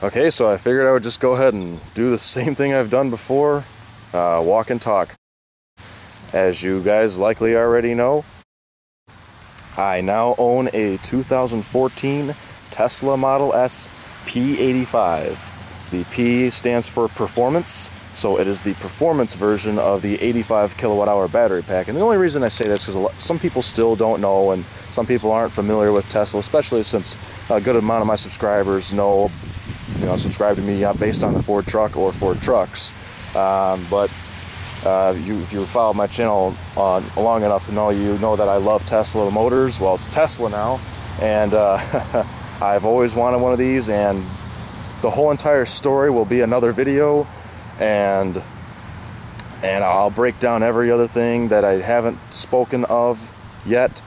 Okay, so I figured I would just go ahead and do the same thing I've done before, walk and talk. As you guys likely already know, I now own a 2014 Tesla Model S P85. The P stands for performance, so it is the performance version of the 85 kilowatt hour battery pack. And the only reason I say this is because some people still don't know, and some people aren't familiar with Tesla, especially since a good amount of my subscribers subscribe to me based on the Ford truck or Ford trucks. If you followed my channel long enough to know, you know that I love Tesla motors. Well, it's Tesla now, and I've always wanted one of these, and the whole entire story will be another video, and I'll break down every other thing that I haven't spoken of yet.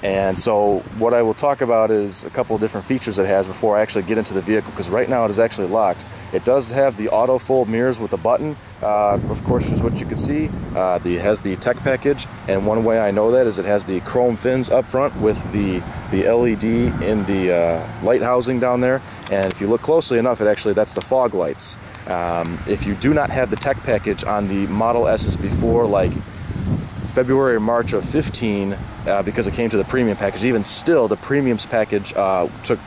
And so what I will talk about is a couple of different features it has before I actually get into the vehicle, because right now it is actually locked. It does have the auto fold mirrors with a button, of course, is what you can see. It has the tech package, and one way I know that is it has the chrome fins up front with the LED in the light housing down there. And if you look closely enough, that's the fog lights. If you do not have the tech package on the Model S's before like February or March of 15, because it came to the premium package, even still the premiums package took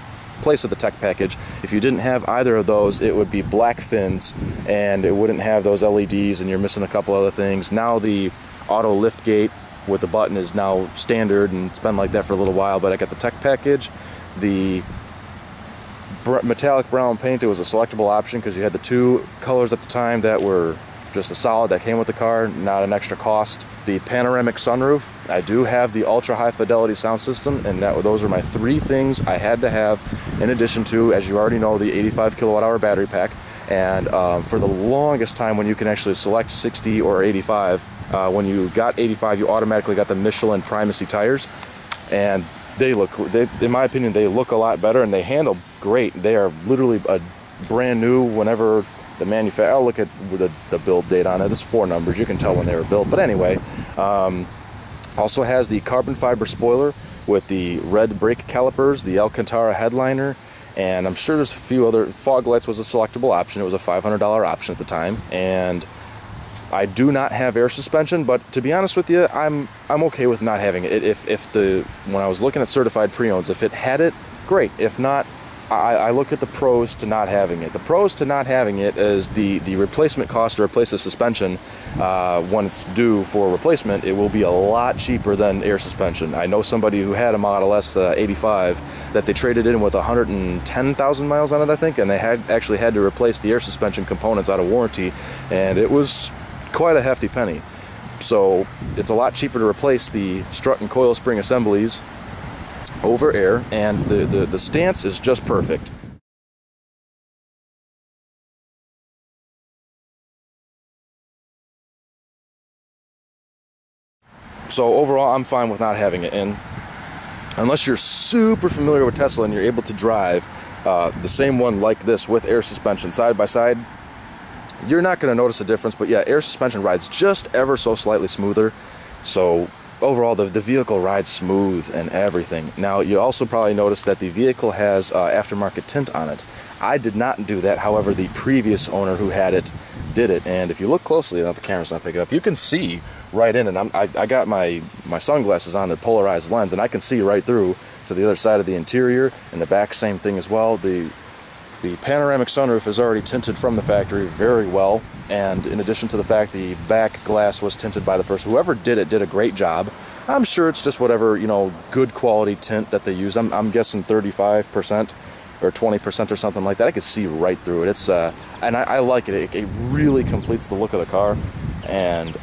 place of the tech package. If you didn't have either of those, it would be black fins and it wouldn't have those LEDs, and you're missing a couple other things. Now the auto lift gate with the button is now standard, and it's been like that for a little while, but I got the tech package. The metallic brown paint, it was a selectable option because you had the two colors at the time that were just a solid that came with the car, not an extra cost. The panoramic sunroof. I do have the ultra high fidelity sound system, and those are my three things I had to have, in addition to, as you already know, the 85 kilowatt hour battery pack. And for the longest time, when you can actually select 60 or 85, when you got 85, you automatically got the Michelin Primacy Tires, and in my opinion, they look a lot better and they handle great. They are literally a brand new whenever the manufacturer. I'll look at the build date on it. There's 4 numbers. You can tell when they were built. But anyway, also has the carbon fiber spoiler with the red brake calipers, the Alcantara headliner, and I'm sure there's a few other. Fog lights was a selectable option. It was a $500 option at the time, and I do not have air suspension. But to be honest with you, I'm okay with not having it. When I was looking at certified pre-owns, if it had it, great. If not, I look at the pros to not having it. The pros to not having it is the replacement cost to replace the suspension. When it's due for replacement, it will be a lot cheaper than air suspension. I know somebody who had a Model S 85 that they traded in with 110,000 miles on it, I think, and they actually had to replace the air suspension components out of warranty, and it was quite a hefty penny. So it's a lot cheaper to replace the strut and coil spring assemblies over air, and the stance is just perfect. So overall, I'm fine with not having it. And unless you're super familiar with Tesla and you're able to drive the same one like this with air suspension side by side, you're not going to notice a difference. But yeah, air suspension rides just ever so slightly smoother. So overall, the vehicle rides smooth and everything. Now, you also probably noticed that the vehicle has aftermarket tint on it. I did not do that. However, the previous owner who had it did it. And if you look closely, now the camera's not picking up, you can see right in it. I got my sunglasses on, the polarized lens, and I can see right through to the other side of the interior. And the back, same thing as well. The panoramic sunroof is already tinted from the factory very well, and in addition to the fact the back glass was tinted by the person, whoever did it did a great job. I'm sure it's just whatever, good quality tint that they use. I'm guessing 35% or 20% or something like that. I could see right through it. It's and I like it. It really completes the look of the car, and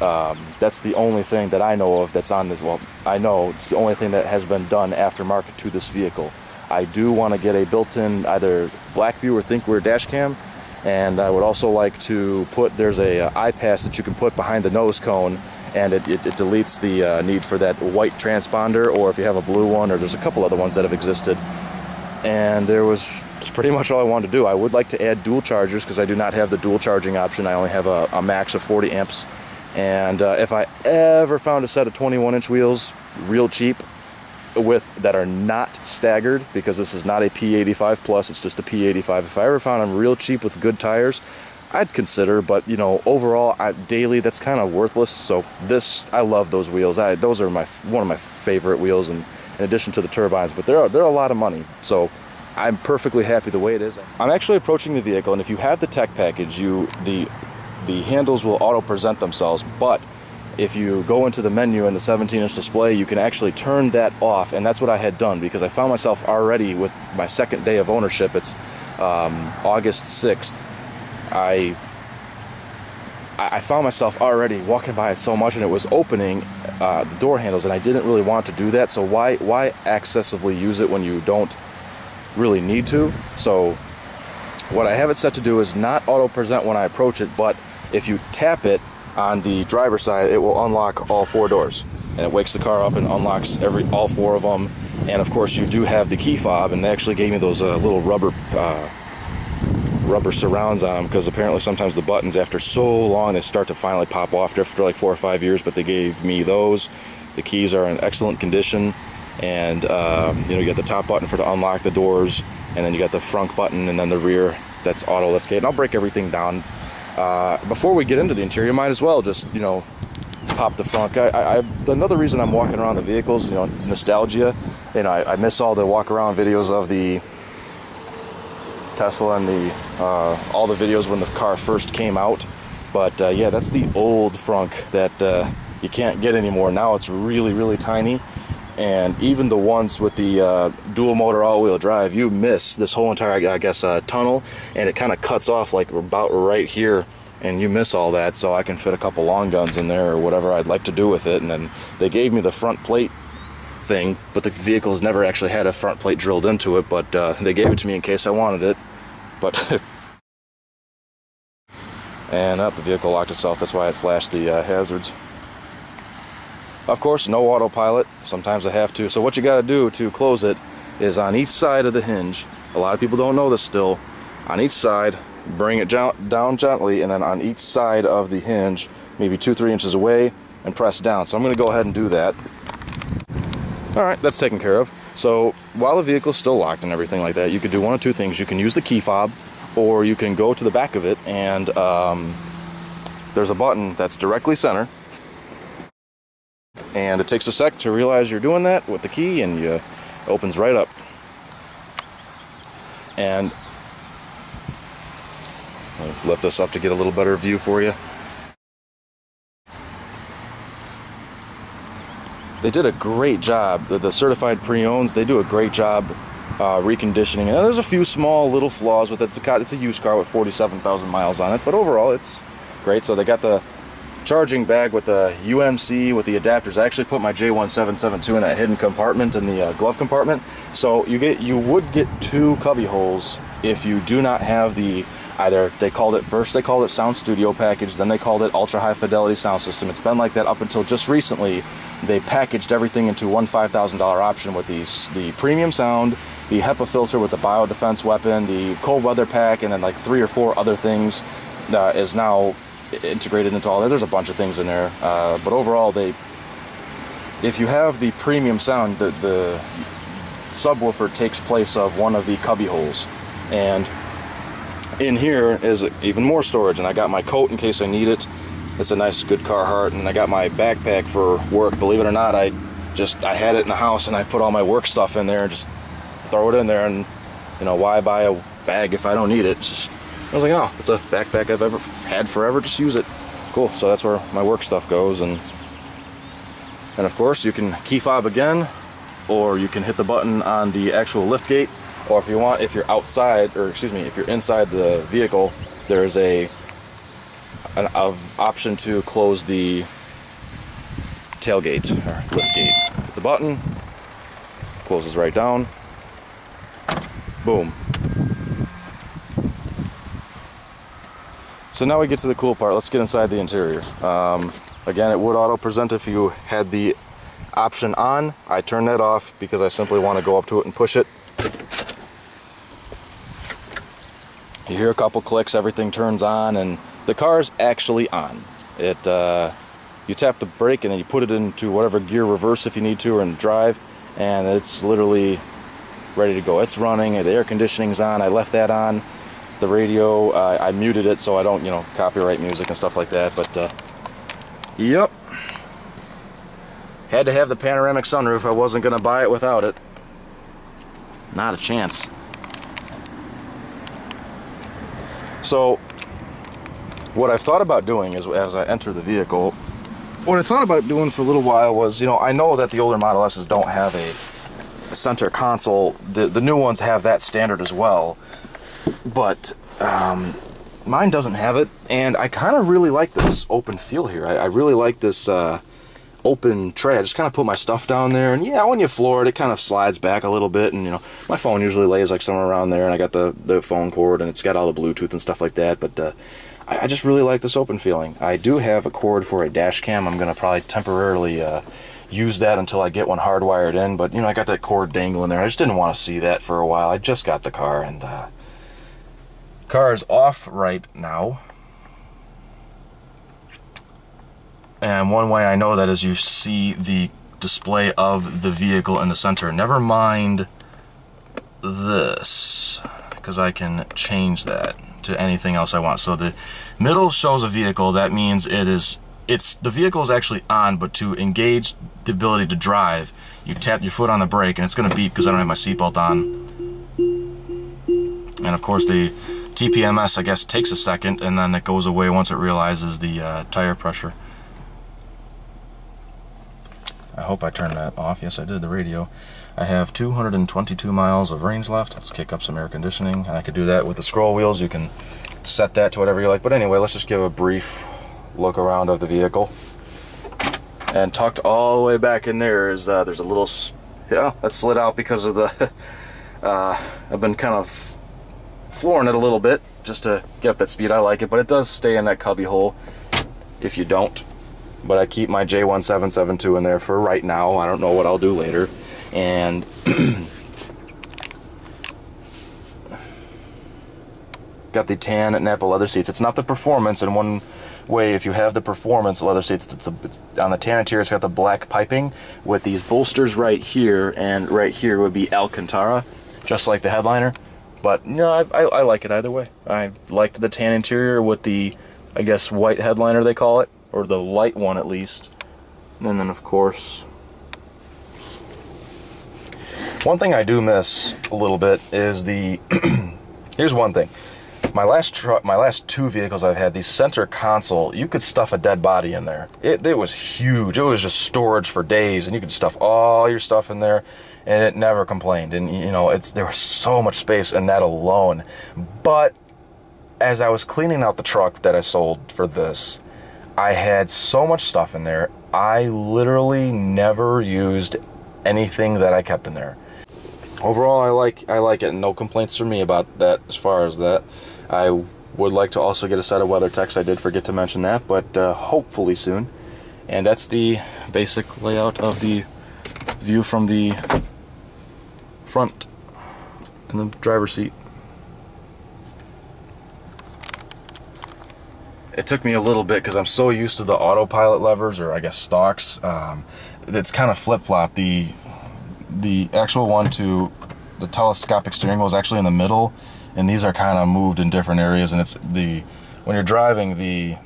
that's the only thing that I know of that's on this. Well, I know it's the only thing that has been done aftermarket to this vehicle. I do want to get a built-in either Blackview or ThinkWear dash cam, and I would also like to there's a iPass that you can put behind the nose cone, and it deletes the need for that white transponder, or if you have a blue one, or there's a couple other ones that have existed. And it's pretty much all I wanted to do. I would like to add dual chargers because I do not have the dual charging option. I only have a max of 40 amps. And if I ever found a set of 21-inch wheels real cheap, that are not staggered, because this is not a P85 plus, it's just a P85. If I ever found them real cheap with good tires, I'd consider, but you know, overall, daily, that's kind of worthless. So this, I love those wheels. Those are one of my favorite wheels, and in addition to the turbines, but they're a lot of money. So I'm perfectly happy the way it is. I'm actually approaching the vehicle, and if you have the tech package, the handles will auto-present themselves, but if you go into the menu in the 17-inch display, you can actually turn that off, and that's what I had done, because I found myself already with my second day of ownership. It's August 6th. I found myself already walking by it so much, and it was opening the door handles, and I didn't really want to do that. So why excessively use it when you don't really need to? So what I have it set to do is not auto present when I approach it, but if you tap it on the driver's side, it will unlock all 4 doors, and it wakes the car up and unlocks all 4 of them. And of course, you do have the key fob, and they actually gave me those little rubber surrounds on them, because apparently sometimes the buttons, after so long, they start to finally pop off after like 4 or 5 years. But they gave me those. The keys are in excellent condition, and you know, you got the top button for to unlock the doors, and then you got the frunk button, and then the rear, that's auto lift gate. And I'll break everything down. Before we get into the interior, might as well just, you know, pop the frunk. Another reason I'm walking around the vehicles, you know, nostalgia. You know, I miss all the walk around videos of the Tesla and all the videos when the car first came out. But yeah, that's the old frunk that you can't get anymore. Now it's really, really tiny, and even the ones with the dual motor all-wheel drive, you miss this whole entire, I guess, tunnel, and it kind of cuts off like about right here, and you miss all that. So I can fit a couple long guns in there or whatever I'd like to do with it. And then they gave me the front plate thing, but the vehicle has never actually had a front plate drilled into it, but they gave it to me in case I wanted it. But and the vehicle locked itself, that's why it flashed the hazards. Of course, no autopilot. Sometimes I have to. So what you got to do to close it is on each side of the hinge. A lot of people don't know this still. On each side, bring it down gently, and then on each side of the hinge, maybe 2-3 inches away, and press down. So I'm going to go ahead and do that. Alright, that's taken care of. So while the vehicle's still locked and everything like that, you could do one of 2 things. You can use the key fob, or you can go to the back of it, and there's a button that's directly center. And it takes a sec to realize you're doing that with the key, and it opens right up. And I'll lift this up to get a little better view for you. They did a great job. The certified pre-owns, they do a great job reconditioning. And there's a few small little flaws with it. It's a used car with 47,000 miles on it, but overall it's great. So they got the charging bag with the UMC with the adapters. I actually put my J1772 in that hidden compartment in the glove compartment. So you would get 2 cubby holes if you do not have the, either they called it Sound Studio package, then they called it ultra high fidelity sound system. It's been like that up until just recently. They packaged everything into one $5,000 option with the premium sound, the HEPA filter with the biodefense weapon, the cold weather pack, and then like 3 or 4 other things is now integrated into all that. There's a bunch of things in there, but overall, if you have the premium sound, the subwoofer takes place of one of the cubby holes, and in here is even more storage. And I got my coat in case I need it. It's a nice, good Carhartt, and I got my backpack for work. Believe it or not, I had it in the house, and I put all my work stuff in there and just throw it in there. And you know, why buy a bag if I don't need it? It's just, I was like, oh, it's a backpack I've ever had forever, just use it. Cool, so that's where my work stuff goes. And of course, you can key fob again, or you can hit the button on the actual lift gate, or if you want, if you're outside, or excuse me, if you're inside the vehicle, there's an option to close the tailgate, or lift gate. Hit the button, closes right down, boom. So now we get to the cool part. Let's get inside the interior. Again, it would auto present if you had the option on. I turn that off because I simply want to go up to it and push it. You hear a couple clicks, everything turns on, and the car's actually on. You tap the brake and then you put it into whatever gear, reverse if you need to, or in drive, and it's literally ready to go. It's running, the air conditioning's on. I left that on. The radio, I muted it so I don't, you know, copyright music and stuff like that, but yep. Had to have the panoramic sunroof. I wasn't gonna buy it without it. Not a chance. So what I've thought about doing is, as I enter the vehicle, what I thought about doing for a little while was, you know, I know that the older Model S's don't have a center console. The new ones have that standard as well, but mine doesn't have it, and I kind of really like this open feel here. I really like this open tray. I just kind of put my stuff down there, and yeah, when you floor it, it kind of slides back a little bit, and you know, my phone usually lays like somewhere around there, and I got the phone cord, and it's got all the Bluetooth and stuff like that, but I just really like this open feeling. I do have a cord for a dash cam. I'm going to probably temporarily use that until I get one hardwired in, but you know, I got that cord dangling there. I just didn't want to see that for a while. I just got the car, and car is off right now. And one way I know that is you see the display of the vehicle in the center. Never mind this, because I can change that to anything else I want. So the middle shows a vehicle. That means the vehicle is actually on, but to engage the ability to drive, you tap your foot on the brake and it's going to beep because I don't have my seatbelt on. And of course the TPMS, I guess, takes a second, and then it goes away once it realizes the tire pressure. I hope I turned that off. Yes, I did, the radio. I have 222 miles of range left. Let's kick up some air conditioning. And I could do that with the scroll wheels. You can set that to whatever you like. But anyway, let's just give a brief look around of the vehicle. And tucked all the way back in there is there's a little, yeah, that slid out because of the, I've been kind of flooring it a little bit just to get up that speed. I like it, but it does stay in that cubby hole if you don't. But I keep my J1772 in there for right now. I don't know what I'll do later. And got the tan nappa leather seats. It's not the performance. In one way, if you have the performance leather seats, it's on the tan interior, it's got the black piping with these bolsters right here, and right here would be alcantara, just like the headliner. But you know, I like it either way. I liked the tan interior with the, I guess, white headliner they call it, or the light one at least. And then of course, one thing I do miss a little bit is the here's one thing. My last two vehicles I've had, the center console, you could stuff a dead body in there. It was huge. It was just storage for days, and you could stuff all your stuff in there, and it never complained. And you know, there was so much space in that alone. But as I was cleaning out the truck that I sold for this, I had so much stuff in there, I literally never used anything that I kept in there. Overall, I like it, and no complaints from me about that as far as that. I would like to also get a set of Weathertechs. I did forget to mention that, but hopefully soon. And that's the basic layout of the view from the front in the driver's seat. It took me a little bit because I'm so used to the autopilot levers, or I guess stalks. It's kind of flip-flop. The actual one to the telescopic steering wheel is actually in the middle, and these are kind of moved in different areas. And it's when you're driving, the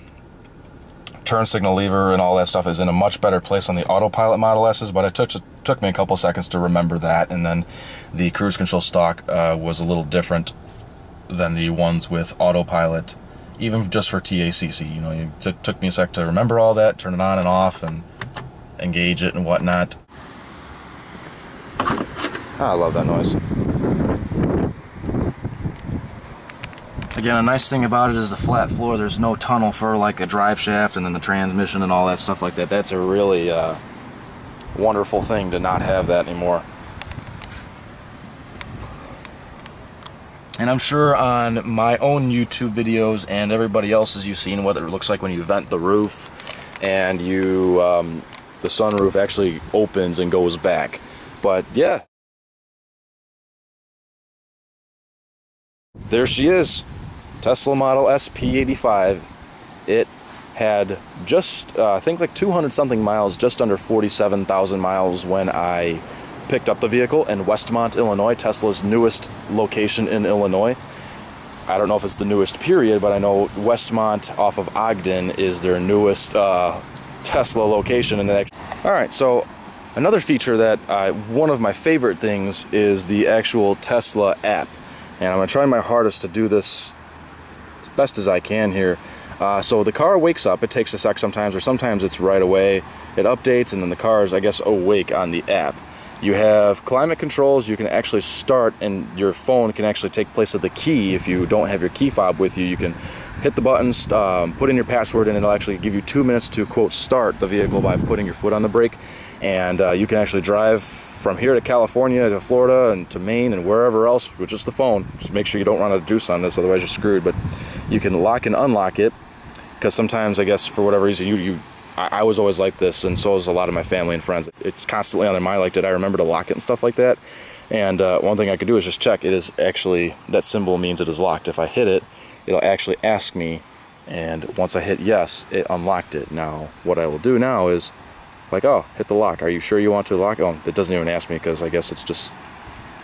turn signal lever and all that stuff is in a much better place on the autopilot Model S's, but it took me a couple seconds to remember that. And then the cruise control stalk was a little different than the ones with autopilot, even just for TACC. You know, it took me a sec to remember all that, turn it on and off, and engage it and whatnot. I love that noise. Again, a nice thing about it is the flat floor. There's no tunnel for like a drive shaft and then the transmission and all that stuff like that. That's a really wonderful thing to not have that anymore. And I'm sure on my own YouTube videos and everybody else's, you've seen what it looks like when you vent the roof and the sunroof actually opens and goes back. But yeah, there she is, Tesla Model S P85. It had just, I think like 200 something miles, just under 47,000 miles when I picked up the vehicle in Westmont, Illinois, Tesla's newest location in Illinois. I don't know if it's the newest period, but I know Westmont off of Ogden is their newest Tesla location. All right, so another feature that one of my favorite things is the actual Tesla app. And I'm going to try my hardest to do this as best as I can here. So the car wakes up. It takes a sec sometimes, or sometimes it's right away. It updates, and then the car is, I guess, awake on the app. You have climate controls. You can actually start, and your phone can actually take place of the key. If you don't have your key fob with you, you can hit the buttons, put in your password, and it'll actually give you 2 minutes to, quote, start the vehicle by putting your foot on the brake. And you can actually drive from here to California to Florida and to Maine and wherever else with just the phone. Just make sure you don't run out of juice on this, otherwise you're screwed. But you can lock and unlock it, because sometimes, I guess, for whatever reason, I was always like this, and so is a lot of my family and friends. It's constantly on their mind, like, did I remember to lock it and stuff like that? And one thing I could do is just check. It is actually, that symbol means it is locked. If I hit it, it'll actually ask me, and once I hit yes, it unlocked it. Now, what I will do now is, like, oh, hit the lock. Are you sure you want to lock it? Oh, it doesn't even ask me, because I guess it's just,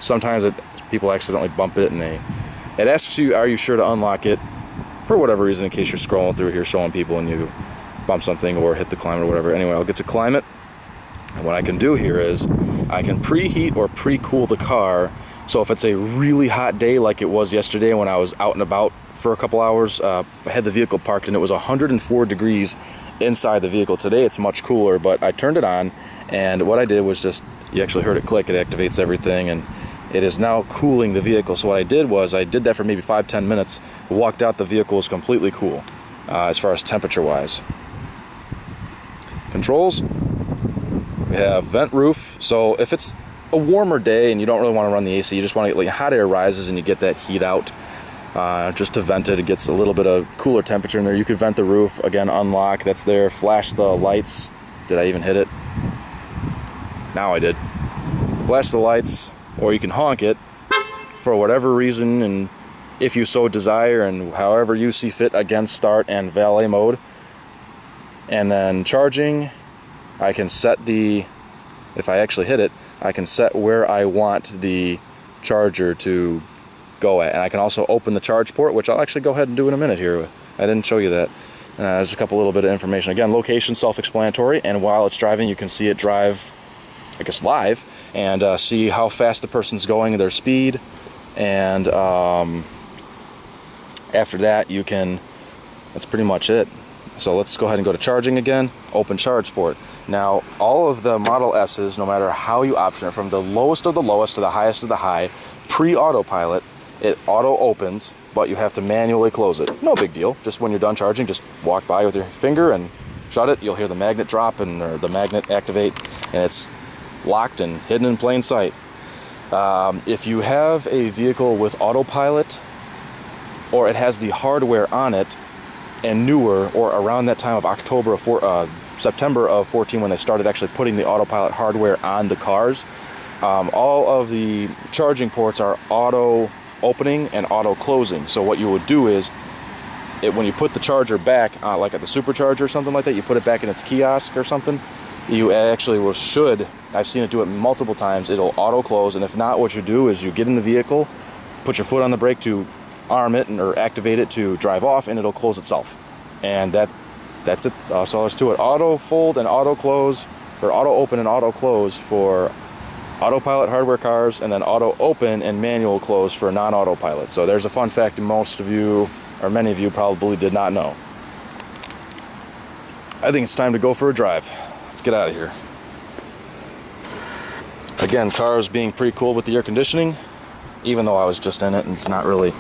sometimes people accidentally bump it, and it asks you, are you sure to unlock it, for whatever reason, in case you're scrolling through here showing people and you bump something or hit the climate or whatever. Anyway, I'll get to climate, and what I can do here is I can preheat or pre-cool the car. So if it's a really hot day like it was yesterday when I was out and about for a couple hours, I had the vehicle parked and it was 104 degrees inside the vehicle. Today it's much cooler, but I turned it on, and what I did was just, you actually heard it click, it activates everything, and it is now cooling the vehicle. So what I did was, I did that for maybe 5-10 minutes, walked out, the vehicle was completely cool as far as temperature wise. Controls, we have vent roof. So if it's a warmer day and you don't really want to run the AC, you just want to get, like, hot air rises and you get that heat out just to vent it. It gets a little bit of cooler temperature in there. You could vent the roof, again, unlock, that's there, flash the lights. Did I even hit it? Now I did. Flash the lights, or you can honk it for whatever reason, and if you so desire, and however you see fit, again, start and valet mode. And then charging, I can set the, if I actually hit it, I can set where I want the charger to go at. And I can also open the charge port, which I'll actually go ahead and do in a minute here. I didn't show you that. There's a little bit of information. Again, location self-explanatory, and while it's driving, you can see it drive, I guess, live, and see how fast the person's going, their speed, and after that you can, that's pretty much it. So let's go ahead and go to charging again, open charge port. Now, all of the Model S's, no matter how you option it, from the lowest of the lowest to the highest of the high, pre-autopilot, it auto opens, but you have to manually close it. No big deal. Just when you're done charging, just walk by with your finger and shut it. You'll hear the magnet drop, or the magnet activate, and it's locked and hidden in plain sight. If you have a vehicle with autopilot, or it has the hardware on it, and newer, or around that time of September of 14, when they started actually putting the autopilot hardware on the cars, all of the charging ports are auto opening and auto closing. So what you would do is, when you put the charger back, like at the supercharger or something like that, you put it back in its kiosk or something, you actually should, I've seen it do it multiple times, it'll auto close. And if not, what you do is you get in the vehicle, put your foot on the brake to arm it or activate it to drive off, and it'll close itself. And that's it. That's all there's to it. Auto fold and auto close, or auto open and auto close for autopilot hardware cars, and then auto open and manual close for non-autopilot. So there's a fun fact most of you, or many of you, probably did not know. I think it's time to go for a drive. Let's get out of here. Again, car's being pretty cool with the air conditioning, even though I was just in it and it's not really.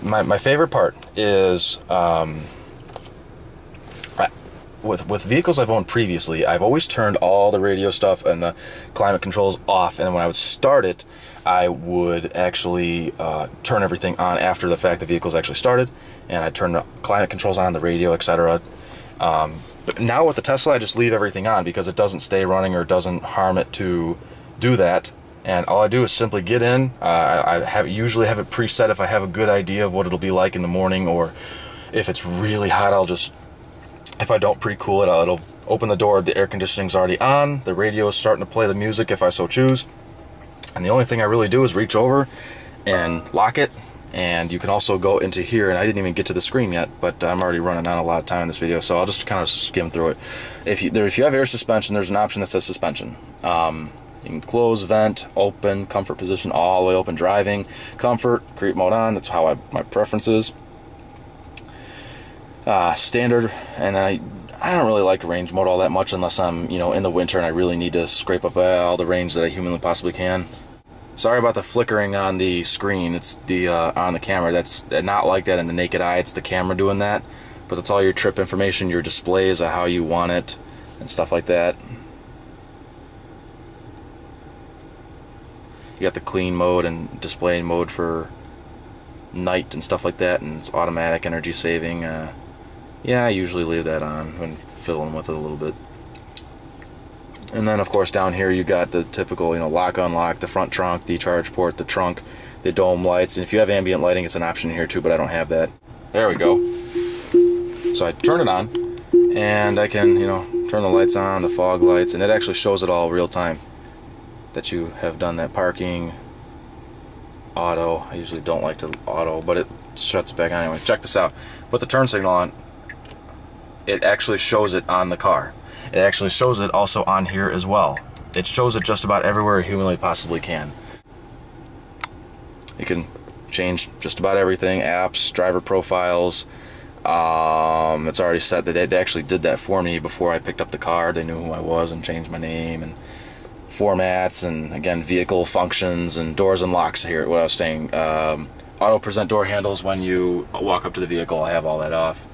My favorite part is with vehicles I've owned previously, I've always turned all the radio stuff and the climate controls off, and when I would start it, I would actually turn everything on after the fact the vehicle's actually started, and I'd turn the climate controls on, the radio, etc. But now with the Tesla, I just leave everything on because it doesn't stay running or doesn't harm it to do that. And all I do is simply get in. I usually have it preset if I have a good idea of what it'll be like in the morning, or if it's really hot, I'll just If I don't pre-cool it, it'll open the door, the air conditioning's already on, the radio is starting to play the music if I so choose, and the only thing I really do is reach over and lock it. And you can also go into here, and I didn't even get to the screen yet, but I'm already running on a lot of time in this video, so I'll just kind of skim through it. If you have air suspension, there's an option that says suspension. You can close, vent, open, comfort position, all the way open, driving, comfort, creep mode on. That's how my preference is. Standard, and then I don't really like range mode all that much unless I'm, you know, in the winter and I really need to scrape up all the range that I humanly possibly can. Sorry about the flickering on the screen. It's the on the camera. That's not like that in the naked eye. It's the camera doing that. But that's all your trip information, your displays of how you want it, and stuff like that. You got the clean mode and display mode for night and stuff like that, and it's automatic energy saving. Yeah, I usually leave that on when fiddling with it a little bit. And then, of course, down here you got the typical, you know, lock, unlock, the front trunk, the charge port, the trunk, the dome lights. And if you have ambient lighting, it's an option here too, but I don't have that. There we go. So I turn it on, and I can, you know, turn the lights on, the fog lights, and it actually shows it all real time that you have done that. Parking, auto. I usually don't like to auto, but it shuts it back on anyway. Check this out. Put the turn signal on. It actually shows it on the car. It actually shows it also on here as well. It shows it just about everywhere you humanly possibly can. You can change just about everything, apps, driver profiles. It's already set. They actually did that for me before I picked up the car. They knew who I was and changed my name, and formats, and again, vehicle functions and doors and locks here. What I was saying, auto present door handles when you walk up to the vehicle. I have all that off.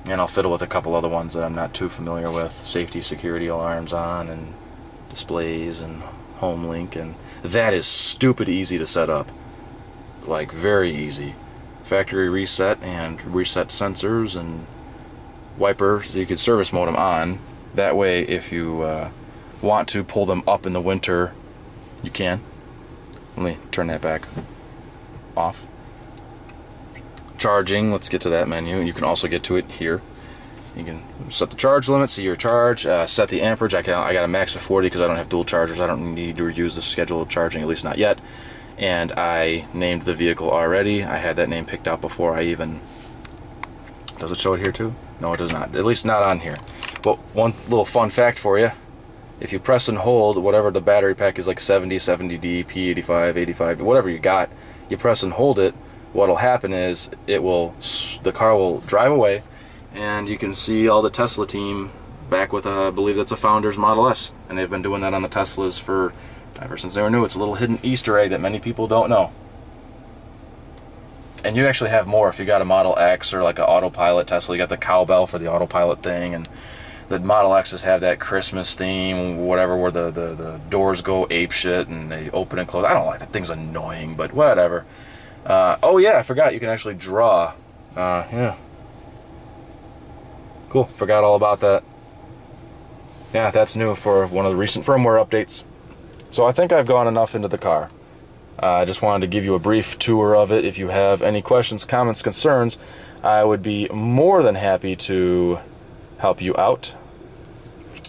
And I'll fiddle with a couple other ones that I'm not too familiar with. Safety, security alarms on, and displays, and home link, and that is stupid easy to set up. Like, very easy. Factory reset and reset sensors and wiper, so you can service mode them on. That way, if you want to pull them up in the winter, you can. Let me turn that back off. Charging, let's get to that menu. You can also get to it here. You can set the charge limit, see your charge, set the amperage. I got a max of 40 because I don't have dual chargers. I don't need to use the schedule of charging, at least not yet. And I named the vehicle already. I had that name picked out before I even... Does it show it here too? No, it does not. At least not on here. But one little fun fact for you. If you press and hold whatever the battery pack is, like 70, 70D, P85, 85, whatever you got, you press and hold it, what'll happen is the car will drive away, and you can see all the Tesla team back with I believe that's a Founders Model S, and they've been doing that on the Teslas for ever since they were new. It's a little hidden Easter egg that many people don't know. And you actually have more if you got a Model X or like an autopilot Tesla. You got the cowbell for the autopilot thing, and the Model X's have that Christmas theme, whatever, where the doors go apeshit and they open and close. I don't like that. Thing's annoying, but whatever. Oh yeah, I forgot you can actually draw. Yeah. Cool, forgot all about that. Yeah, that's new for one of the recent firmware updates. So I think I've gone enough into the car. I just wanted to give you a brief tour of it. If you have any questions, comments, concerns, I would be more than happy to help you out.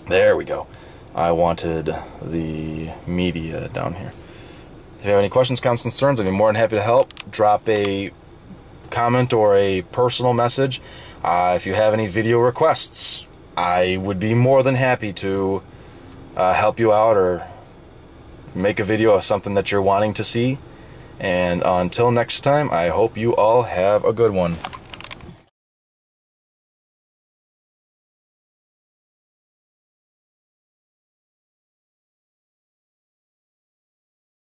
There we go. I wanted the media down here. If you have any questions, comments, concerns, I'd be more than happy to help. Drop a comment or a personal message. If you have any video requests, I would be more than happy to help you out or make a video of something that you're wanting to see. And until next time, I hope you all have a good one.